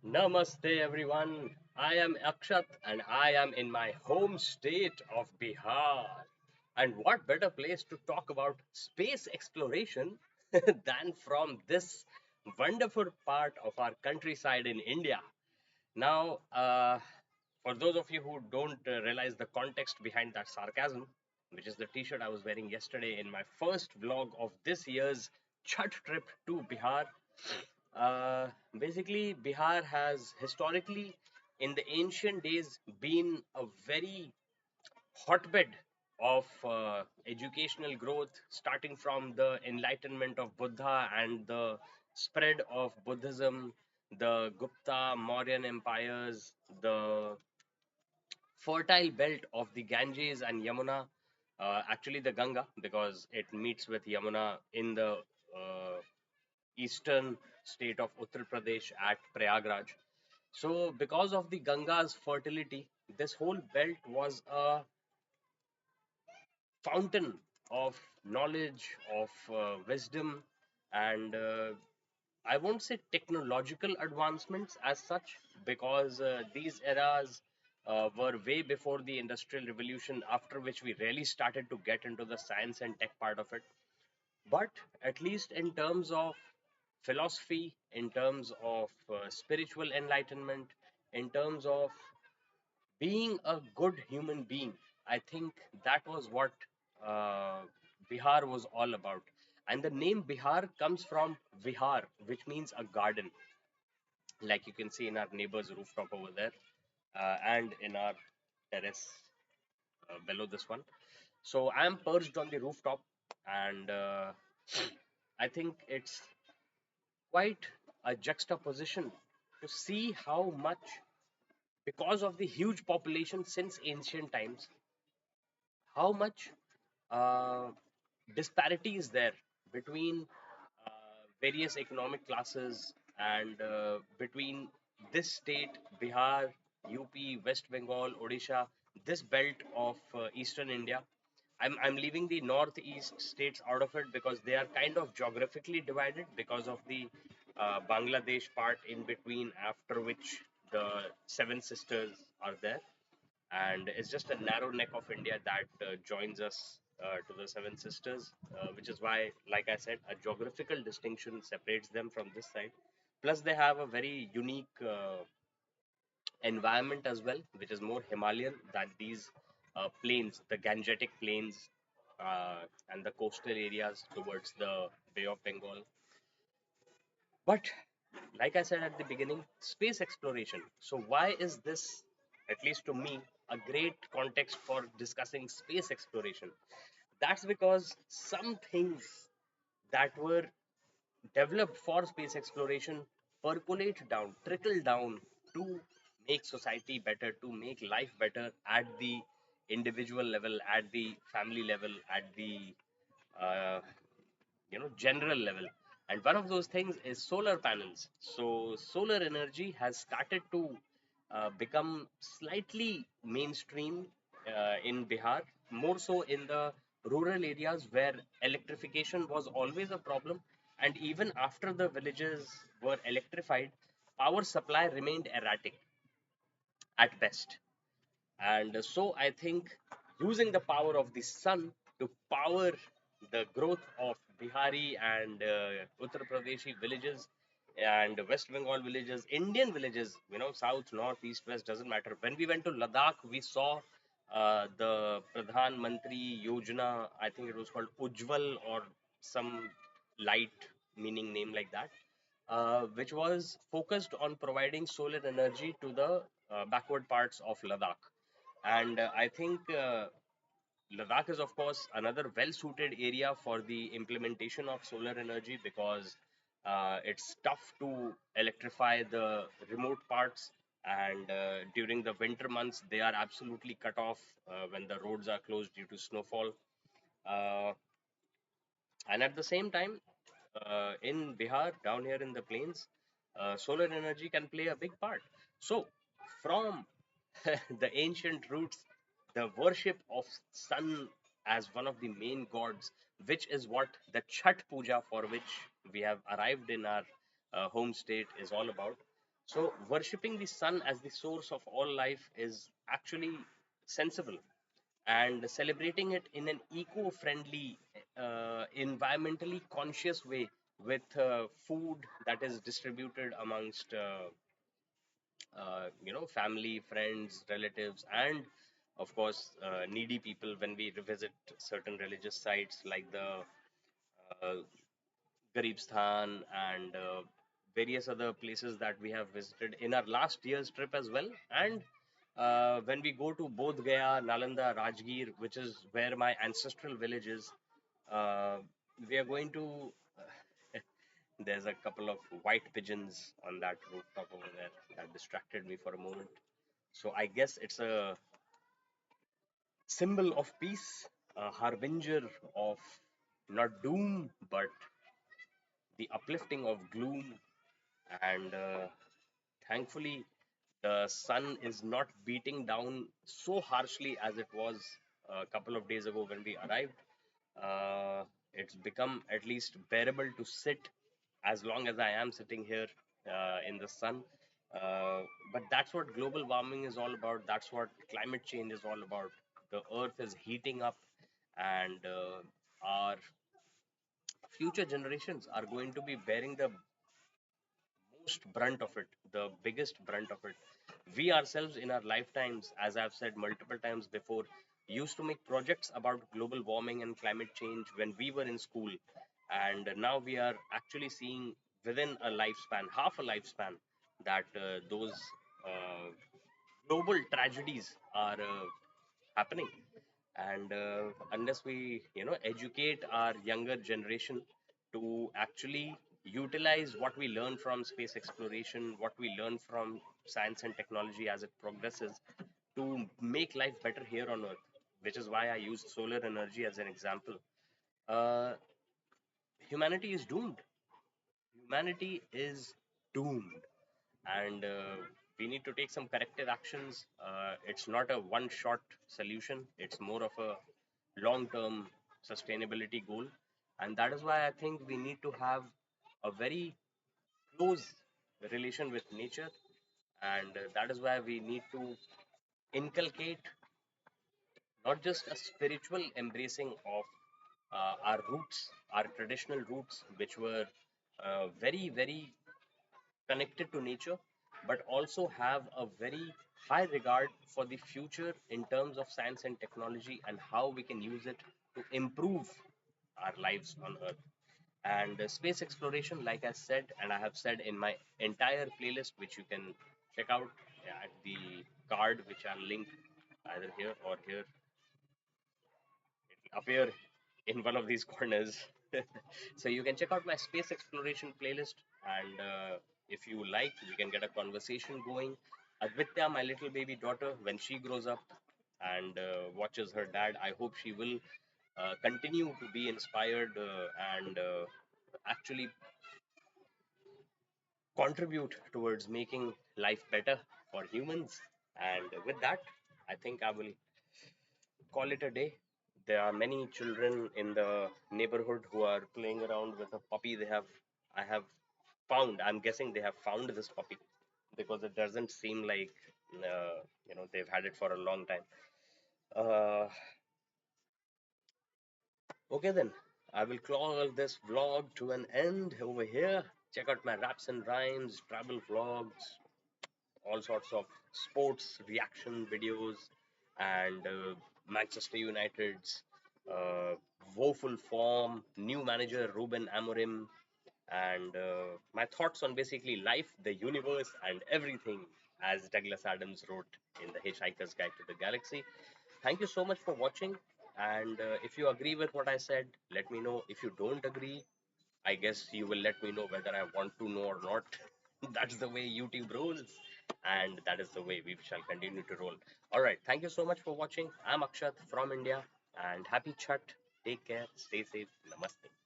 Namaste everyone. I am Axat and I am in my home state of Bihar. And what better place to talk about space exploration than from this wonderful part of our countryside in India? Now, for those of you who don't realize the context behind that sarcasm, which is the t shirt I was wearing yesterday in my first vlog of this year's Chhath trip to Bihar. Basically, Bihar has historically, in the ancient days, been a very hotbed of educational growth, starting from the enlightenment of Buddha and the spread of Buddhism, the Gupta Mauryan empires, the fertile belt of the Ganges and Yamuna, actually the Ganga, because it meets with Yamuna in the eastern state of Uttar Pradesh at Prayagraj. So, because of the Ganga's fertility, this whole belt was a fountain of knowledge, of wisdom, and I won't say technological advancements as such, because these eras were way before the Industrial Revolution, after which we really started to get into the science and tech part of it. But at least in terms of philosophy, in terms of spiritual enlightenment, in terms of being a good human being, I think that was what uh, Bihar was all about. And the name Bihar comes from Vihar, which means a garden, like you can see in our neighbor's rooftop over there, and in our terrace below this one. So I am perched on the rooftop, and I think it's quite a juxtaposition to see how much, because of the huge population since ancient times, how much uh, disparity is there between various economic classes and between this state, Bihar, UP, West Bengal, Odisha, this belt of eastern India. I'm leaving the northeast states out of it because they are kind of geographically divided because of the Bangladesh part in between, after which the Seven Sisters are there, and it's just a narrow neck of India that joins us to the Seven Sisters, which is why, like I said, a geographical distinction separates them from this side. Plus, they have a very unique environment as well, which is more Himalayan than these plains, the Gangetic plains, and the coastal areas towards the Bay of Bengal. But like I said at the beginning, space exploration. So, why is this, at least to me, a great context for discussing space exploration? That's because some things that were developed for space exploration percolate down, trickle down to make society better, to make life better at the individual level, at the family level, at the uh, general level. And one of those things is solar panels. So solar energy has started to become slightly mainstream in Bihar, more so in the rural areas where electrification was always a problem, and even after the villages were electrified, power supply remained erratic at best. And so I think using the power of the sun to power the growth of Bihari and Uttar Pradeshi villages and West Bengal villages, Indian villages, south, north, east, west, doesn't matter. When we went to Ladakh, we saw the Pradhan Mantri Yojana, I think it was called Ujjwal or some light meaning name like that, which was focused on providing solar energy to the backward parts of Ladakh. And I think Ladakh is, of course, another well suited area for the implementation of solar energy because it's tough to electrify the remote parts. And during the winter months, they are absolutely cut off when the roads are closed due to snowfall. Uh, and at the same time, in Bihar, down here in the plains, solar energy can play a big part. So, from the ancient roots, the worship of sun as one of the main gods, which is what the Chhath Puja for which we have arrived in our home state is all about. So, worshipping the sun as the source of all life is actually sensible, and celebrating it in an eco-friendly, environmentally conscious way with food that is distributed amongst family, friends, relatives, and of course needy people when we revisit certain religious sites like the uh, Garibsthan and various other places that we have visited in our last year's trip as well. And when we go to both Gaya, Nalanda, Rajgir, which is where my ancestral village is, uh, we are going to. There's a couple of white pigeons on that rooftop over there that distracted me for a moment. So I guess it's a symbol of peace, a harbinger of not doom but the uplifting of gloom. And thankfully, the sun is not beating down so harshly as it was a couple of days ago when we arrived. It's become at least bearable to sit as long as I am sitting here in the sun. Uh, but that's what global warming is all about. That's what climate change is all about. The earth is heating up, and our future generations are going to be bearing the most brunt of it, the biggest brunt of it. We ourselves, in our lifetimes, as I've said multiple times before, used to make projects about global warming and climate change when we were in school. And now we are actually seeing within a lifespan, half a lifespan, that those uh, global tragedies are happening. And unless we educate our younger generation to actually utilize what we learn from space exploration, what we learn from science and technology as it progresses, to make life better here on earth, which is why I used solar energy as an example. uh, Humanity is doomed. Humanity is doomed, and we need to take some corrective actions. It's not a one shot solution, it's more of a long term sustainability goal. And that is why I think we need to have a very close relation with nature. And that is why we need to inculcate not just a spiritual embracing of our roots, our traditional roots, which were very, very connected to nature, but also have a very high regard for the future in terms of science and technology and how we can use it to improve our lives on Earth. And space exploration, like I said, and I have said in my entire playlist, which you can check out at the card, which I'll link either here or here, it'll appear in one of these corners. So you can check out my space exploration playlist, and if you like, we can get a conversation going. Advitya, my little baby daughter, when she grows up and watches her dad, I hope she will continue to be inspired and actually contribute towards making life better for humans. And with that, I think I will call it a day. There are many children in the neighborhood who are playing around with a puppy I have found. I'm guessing they have found this puppy because it doesn't seem like they've had it for a long time. Uh, okay then, I will call this vlog to an end over here. Check out my raps and rhymes, travel vlogs, all sorts of sports reaction videos, and Manchester United's woeful form, new manager Ruben Amorim, and my thoughts on basically life, the universe, and everything, as Douglas Adams wrote in The Hitchhiker's Guide to the Galaxy. Thank you so much for watching. And if you agree with what I said, let me know. If you don't agree, I guess you will let me know whether I want to know or not. That's the way YouTube rolls, and that is the way we shall continue to roll. All right, thank you so much for watching. I'm Akshat from India, and happy Chhath. Take care, stay safe, namaste.